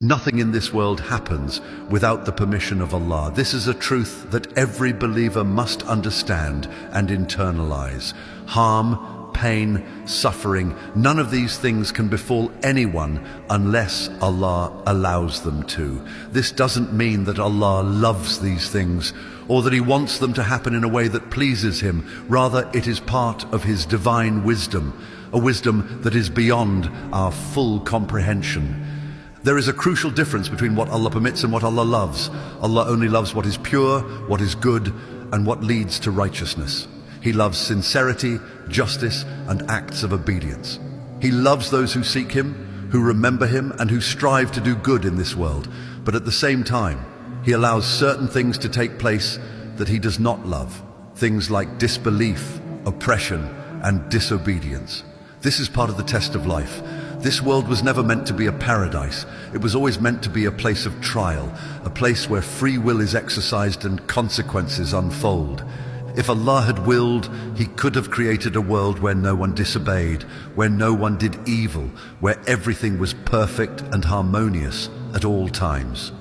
Nothing in this world happens without the permission of Allah. This is a truth that every believer must understand and internalize. Harm, pain, suffering, none of these things can befall anyone unless Allah allows them to. This doesn't mean that Allah loves these things or that He wants them to happen in a way that pleases Him. Rather, it is part of His divine wisdom, a wisdom that is beyond our full comprehension. There is a crucial difference between what Allah permits and what Allah loves. Allah only loves what is pure, what is good, and what leads to righteousness. He loves sincerity, justice, and acts of obedience. He loves those who seek Him, who remember Him, and who strive to do good in this world. But at the same time, He allows certain things to take place that He does not love. Things like disbelief, oppression, and disobedience. This is part of the test of life. This world was never meant to be a paradise. It was always meant to be a place of trial, a place where free will is exercised and consequences unfold. If Allah had willed, He could have created a world where no one disobeyed, where no one did evil, where everything was perfect and harmonious at all times.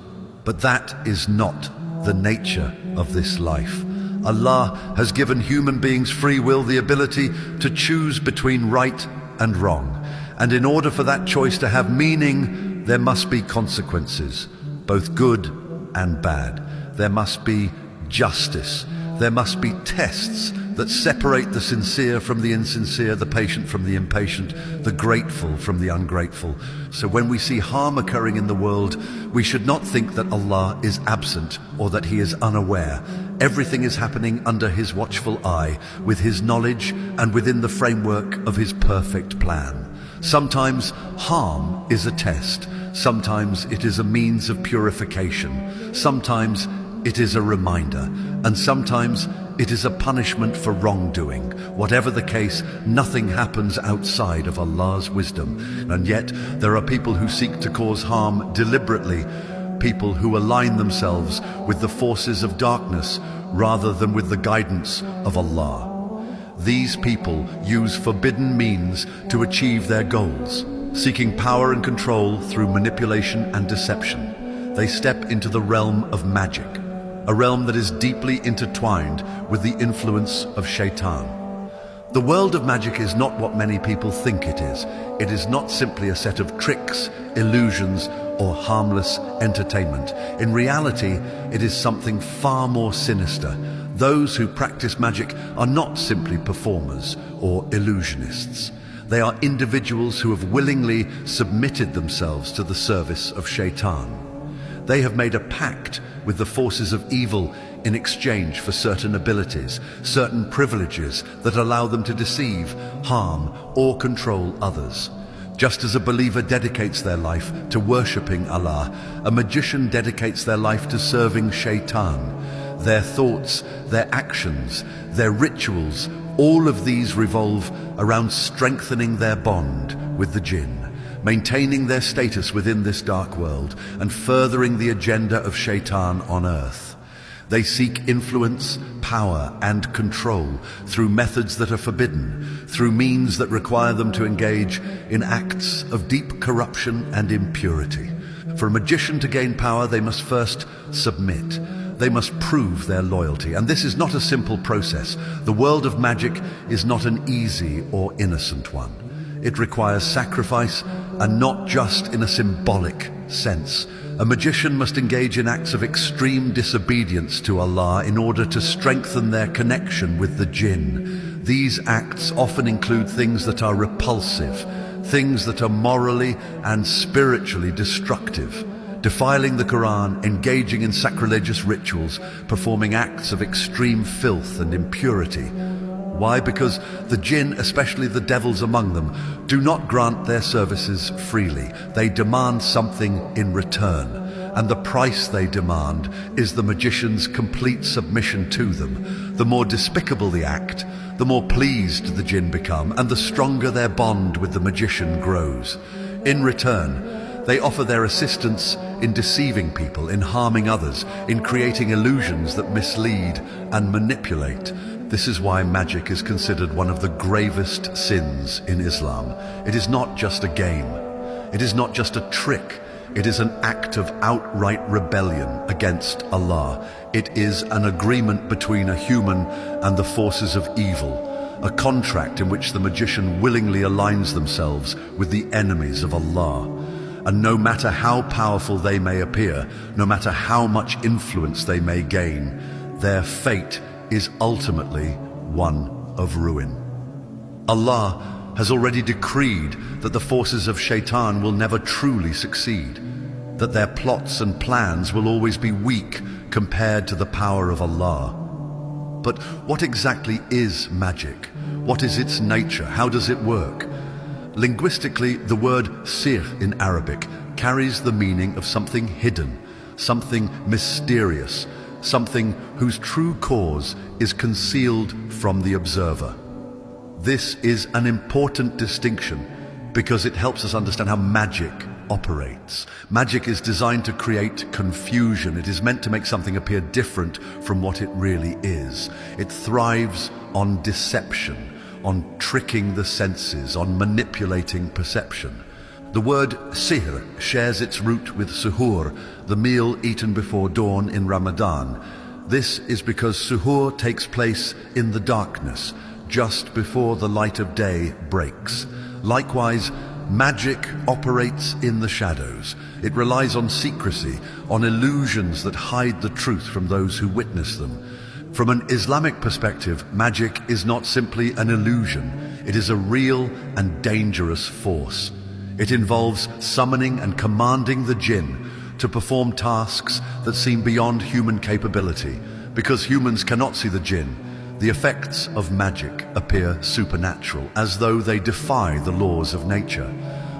But that is not the nature of this life. Allah has given human beings free will, the ability to choose between right and wrong. And in order for that choice to have meaning, there must be consequences, both good and bad. There must be justice. There must be tests that separate the sincere from the insincere, the patient from the impatient, the grateful from the ungrateful. So when we see harm occurring in the world, we should not think that Allah is absent or that He is unaware. Everything is happening under His watchful eye, with His knowledge and within the framework of His perfect plan. Sometimes harm is a test. Sometimes it is a means of purification. Sometimes it is a reminder. And sometimes it is a punishment for wrongdoing. Whatever the case, nothing happens outside of Allah's wisdom. And yet there are people who seek to cause harm deliberately, people who align themselves with the forces of darkness rather than with the guidance of Allah. These people use forbidden means to achieve their goals, seeking power and control through manipulation and deception. They step into the realm of magic, a realm that is deeply intertwined with the influence of shaitan. The world of magic is not what many people think it is. It is not simply a set of tricks, illusions, or harmless entertainment. In reality, it is something far more sinister. Those who practice magic are not simply performers or illusionists. They are individuals who have willingly submitted themselves to the service of shaitan. They have made a pact with the forces of evil in exchange for certain abilities, certain privileges that allow them to deceive, harm, or control others. Just as a believer dedicates their life to worshipping Allah, a magician dedicates their life to serving shaitan. Their thoughts, their actions, their rituals, all of these revolve around strengthening their bond with the jinn, maintaining their status within this dark world, and furthering the agenda of shaitan on earth. They seek influence, power, and control through methods that are forbidden, through means that require them to engage in acts of deep corruption and impurity. For a magician to gain power, they must first submit. They must prove their loyalty, and this is not a simple process. The world of magic is not an easy or innocent one. It requires sacrifice, and not just in a symbolic sense. A magician must engage in acts of extreme disobedience to Allah in order to strengthen their connection with the jinn. These acts often include things that are repulsive, things that are morally and spiritually destructive. Defiling the Quran, engaging in sacrilegious rituals, performing acts of extreme filth and impurity. Why? Because the jinn, especially the devils among them, do not grant their services freely. They demand something in return, and the price they demand is the magician's complete submission to them. The more despicable the act, the more pleased the jinn become, and the stronger their bond with the magician grows. In return, they offer their assistance in deceiving people, in harming others, in creating illusions that mislead and manipulate. This is why magic is considered one of the gravest sins in Islam. It is not just a game. It is not just a trick. It is an act of outright rebellion against Allah. It is an agreement between a human and the forces of evil, a contract in which the magician willingly aligns themselves with the enemies of Allah. And no matter how powerful they may appear, no matter how much influence they may gain, their fate is ultimately one of ruin. Allah has already decreed that the forces of Shaitan will never truly succeed, that their plots and plans will always be weak compared to the power of Allah. But what exactly is magic? What is its nature? How does it work? Linguistically, the word sihr in Arabic carries the meaning of something hidden, something mysterious, something whose true cause is concealed from the observer. This is an important distinction because it helps us understand how magic operates. Magic is designed to create confusion. It is meant to make something appear different from what it really is. It thrives on deception, on tricking the senses, on manipulating perception. The word sihr shares its root with suhoor, the meal eaten before dawn in Ramadan. This is because suhoor takes place in the darkness, just before the light of day breaks. Likewise, magic operates in the shadows. It relies on secrecy, on illusions that hide the truth from those who witness them. From an Islamic perspective, magic is not simply an illusion. It is a real and dangerous force. It involves summoning and commanding the jinn to perform tasks that seem beyond human capability. Because humans cannot see the jinn, the effects of magic appear supernatural, as though they defy the laws of nature.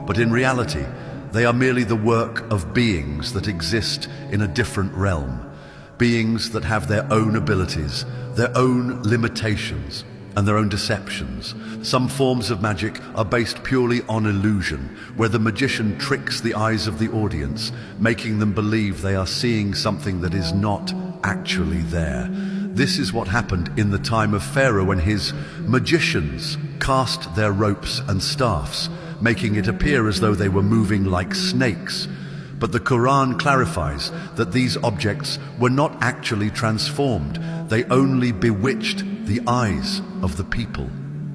But in reality, they are merely the work of beings that exist in a different realm. Beings that have their own abilities, their own limitations, and their own deceptions. Some forms of magic are based purely on illusion, where the magician tricks the eyes of the audience, making them believe they are seeing something that is not actually there. This is what happened in the time of Pharaoh when his magicians cast their ropes and staffs, making it appear as though they were moving like snakes. But the Quran clarifies that these objects were not actually transformed. They only bewitched the eyes of the people.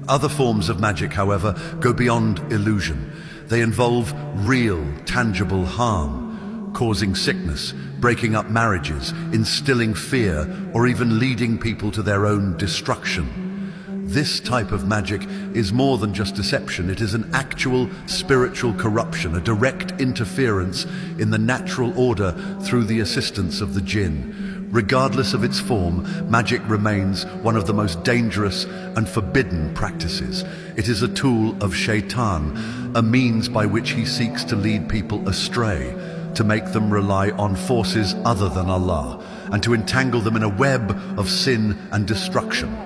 Other forms of magic, however, go beyond illusion. They involve real, tangible harm, causing sickness, breaking up marriages, instilling fear, or even leading people to their own destruction. This type of magic is more than just deception. It is an actual spiritual corruption, a direct interference in the natural order through the assistance of the jinn. Regardless of its form, magic remains one of the most dangerous and forbidden practices. It is a tool of Shaitan, a means by which he seeks to lead people astray, to make them rely on forces other than Allah, and to entangle them in a web of sin and destruction.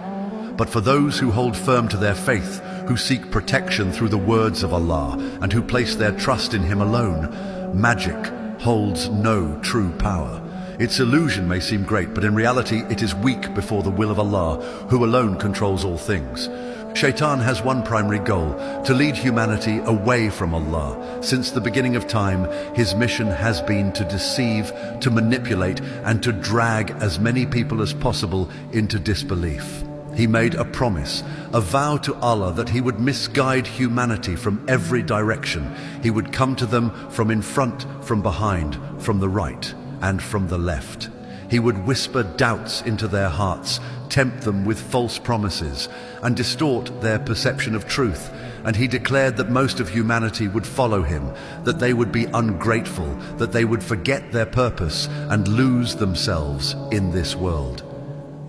But for those who hold firm to their faith, who seek protection through the words of Allah, and who place their trust in Him alone, magic holds no true power. Its illusion may seem great, but in reality it is weak before the will of Allah, who alone controls all things. Shaitan has one primary goal: to lead humanity away from Allah. Since the beginning of time, his mission has been to deceive, to manipulate, and to drag as many people as possible into disbelief. He made a promise, a vow to Allah that he would misguide humanity from every direction. He would come to them from in front, from behind, from the right, and from the left. He would whisper doubts into their hearts, tempt them with false promises, and distort their perception of truth. And he declared that most of humanity would follow him, that they would be ungrateful, that they would forget their purpose and lose themselves in this world.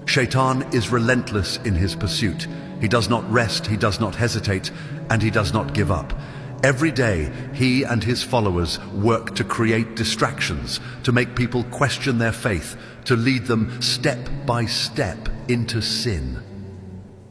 Shaitan is relentless in his pursuit. He does not rest, he does not hesitate, and he does not give up. Every day, he and his followers work to create distractions, to make people question their faith, to lead them step by step into sin.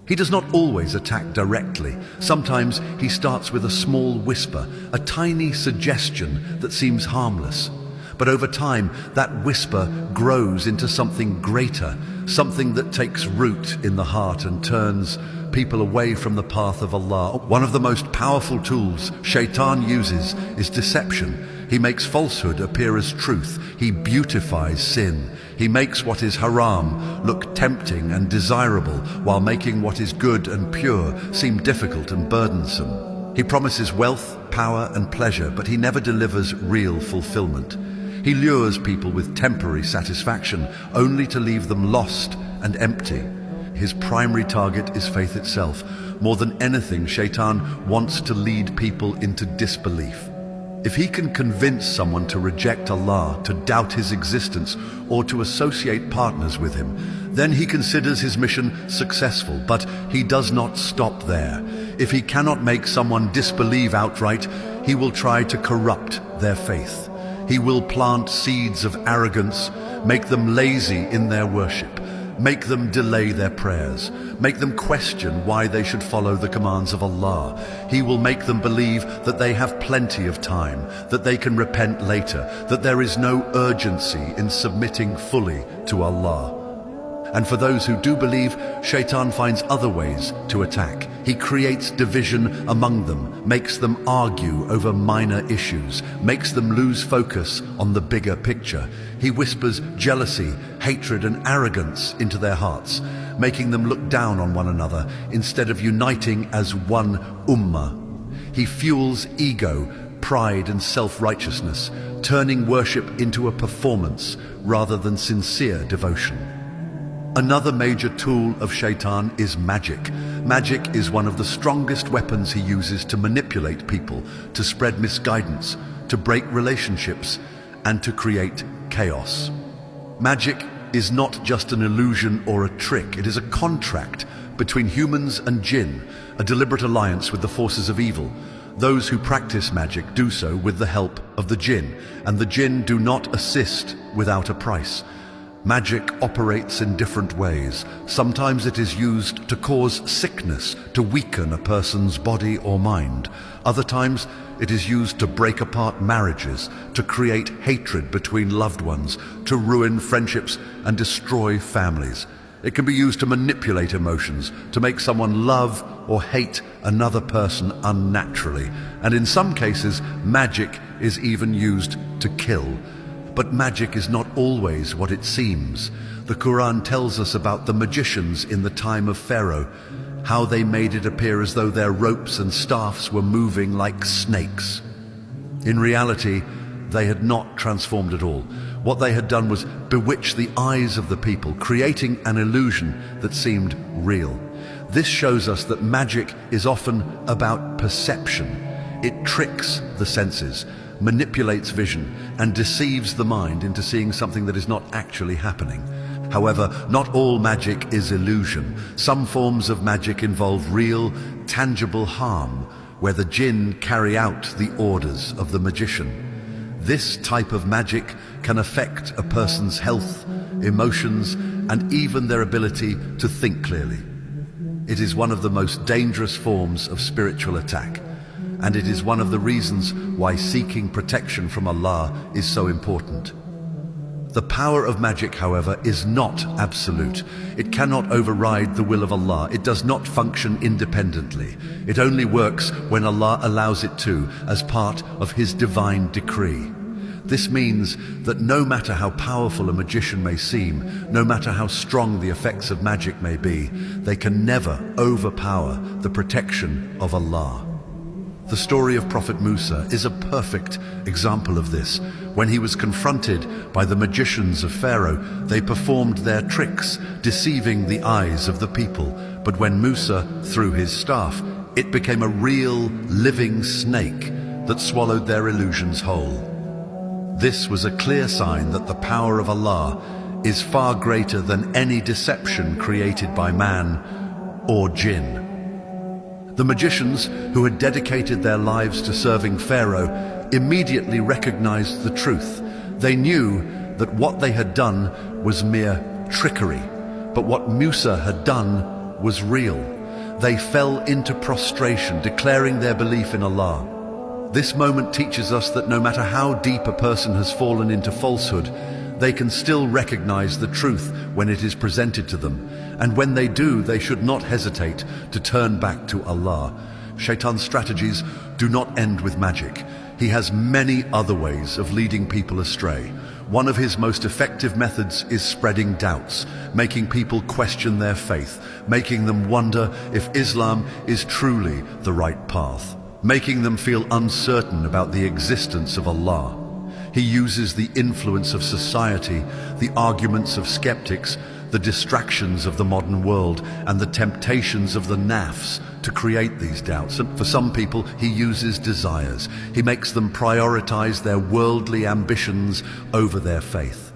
He does not always attack directly. Sometimes he starts with a small whisper, a tiny suggestion that seems harmless. But over time, that whisper grows into something greater, something that takes root in the heart and turns people away from the path of Allah. One of the most powerful tools Shaitan uses is deception. He makes falsehood appear as truth. He beautifies sin. He makes what is haram look tempting and desirable, while making what is good and pure seem difficult and burdensome. He promises wealth, power, and pleasure, but he never delivers real fulfillment. He lures people with temporary satisfaction, only to leave them lost and empty. His primary target is faith itself. More than anything, Shaitan wants to lead people into disbelief. If he can convince someone to reject Allah, to doubt his existence, or to associate partners with him, then he considers his mission successful. But he does not stop there. If he cannot make someone disbelieve outright, he will try to corrupt their faith. He will plant seeds of arrogance, make them lazy in their worship, make them delay their prayers, make them question why they should follow the commands of Allah. He will make them believe that they have plenty of time, that they can repent later, that there is no urgency in submitting fully to Allah. And for those who do believe, Shaitan finds other ways to attack. He creates division among them, makes them argue over minor issues, makes them lose focus on the bigger picture. He whispers jealousy, hatred, and arrogance into their hearts, making them look down on one another instead of uniting as one ummah. He fuels ego, pride, and self-righteousness, turning worship into a performance rather than sincere devotion. Another major tool of Shaitan is magic. Magic is one of the strongest weapons he uses to manipulate people, to spread misguidance, to break relationships, and to create chaos. Magic is not just an illusion or a trick. It is a contract between humans and jinn, a deliberate alliance with the forces of evil. Those who practice magic do so with the help of the jinn, and the jinn do not assist without a price. Magic operates in different ways. Sometimes it is used to cause sickness, to weaken a person's body or mind. Other times it is used to break apart marriages, to create hatred between loved ones, to ruin friendships and destroy families. It can be used to manipulate emotions, to make someone love or hate another person unnaturally. And in some cases, magic is even used to kill. But magic is not always what it seems. The Quran tells us about the magicians in the time of Pharaoh, how they made it appear as though their ropes and staffs were moving like snakes. In reality, they had not transformed at all. What they had done was bewitch the eyes of the people, creating an illusion that seemed real. This shows us that magic is often about perception. It tricks the senses, manipulates vision, and deceives the mind into seeing something that is not actually happening. However, not all magic is illusion. Some forms of magic involve real, tangible harm, where the jinn carry out the orders of the magician. This type of magic can affect a person's health, emotions, and even their ability to think clearly. It is one of the most dangerous forms of spiritual attack, and it is one of the reasons why seeking protection from Allah is so important. The power of magic, however, is not absolute. It cannot override the will of Allah. It does not function independently. It only works when Allah allows it to, as part of His divine decree. This means that no matter how powerful a magician may seem, no matter how strong the effects of magic may be, they can never overpower the protection of Allah. The story of Prophet Musa is a perfect example of this. When he was confronted by the magicians of Pharaoh, they performed their tricks, deceiving the eyes of the people. But when Musa threw his staff, it became a real, living snake that swallowed their illusions whole. This was a clear sign that the power of Allah is far greater than any deception created by man or jinn. The magicians, who had dedicated their lives to serving Pharaoh, immediately recognized the truth. They knew that what they had done was mere trickery, but what Musa had done was real. They fell into prostration, declaring their belief in Allah. This moment teaches us that no matter how deep a person has fallen into falsehood, they can still recognize the truth when it is presented to them. And when they do, they should not hesitate to turn back to Allah. Shaitan's strategies do not end with magic. He has many other ways of leading people astray. One of his most effective methods is spreading doubts, making people question their faith, making them wonder if Islam is truly the right path, making them feel uncertain about the existence of Allah. He uses the influence of society, the arguments of skeptics, the distractions of the modern world, and the temptations of the nafs to create these doubts. And for some people, he uses desires. He makes them prioritize their worldly ambitions over their faith.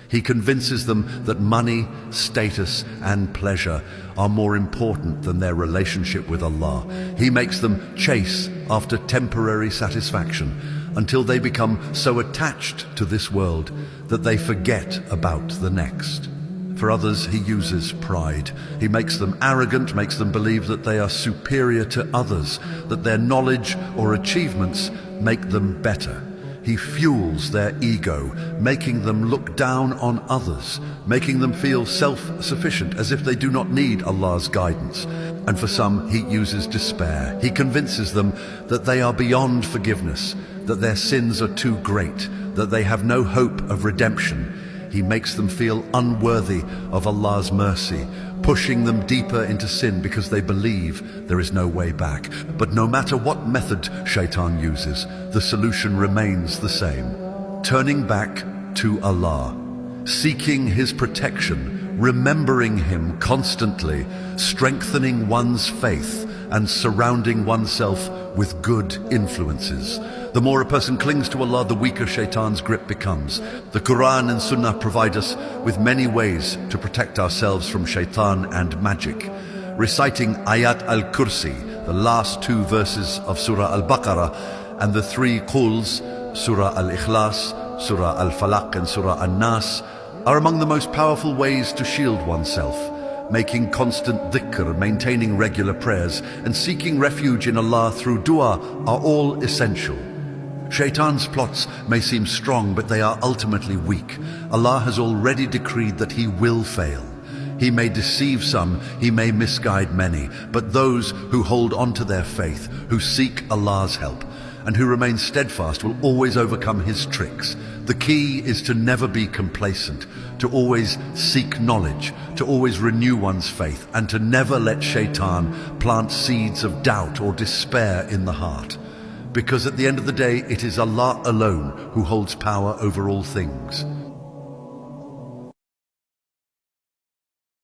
He convinces them that money, status, and pleasure are more important than their relationship with Allah. He makes them chase after temporary satisfaction until they become so attached to this world that they forget about the next. For others, he uses pride. He makes them arrogant, makes them believe that they are superior to others, that their knowledge or achievements make them better. He fuels their ego, making them look down on others, making them feel self-sufficient as if they do not need Allah's guidance. And for some, he uses despair. He convinces them that they are beyond forgiveness, that their sins are too great, that they have no hope of redemption. He makes them feel unworthy of Allah's mercy, pushing them deeper into sin because they believe there is no way back. But no matter what method Shaitan uses, the solution remains the same: turning back to Allah, seeking His protection, remembering Him constantly, strengthening one's faith, and surrounding oneself with good influences. The more a person clings to Allah, the weaker Shaitan's grip becomes. The Quran and Sunnah provide us with many ways to protect ourselves from Shaitan and magic. Reciting Ayat al-Kursi, the last 2 verses of Surah Al-Baqarah, and the 3 Quls, Surah Al-Ikhlas, Surah Al-Falaq, and Surah An-Nas, are among the most powerful ways to shield oneself. Making constant dhikr, maintaining regular prayers, and seeking refuge in Allah through dua are all essential. Shaitan's plots may seem strong, but they are ultimately weak. Allah has already decreed that he will fail. He may deceive some, he may misguide many, but those who hold on to their faith, who seek Allah's help, and who remain steadfast will always overcome his tricks. The key is to never be complacent, to always seek knowledge, to always renew one's faith, and to never let Shaitan plant seeds of doubt or despair in the heart. Because at the end of the day, it is Allah alone who holds power over all things.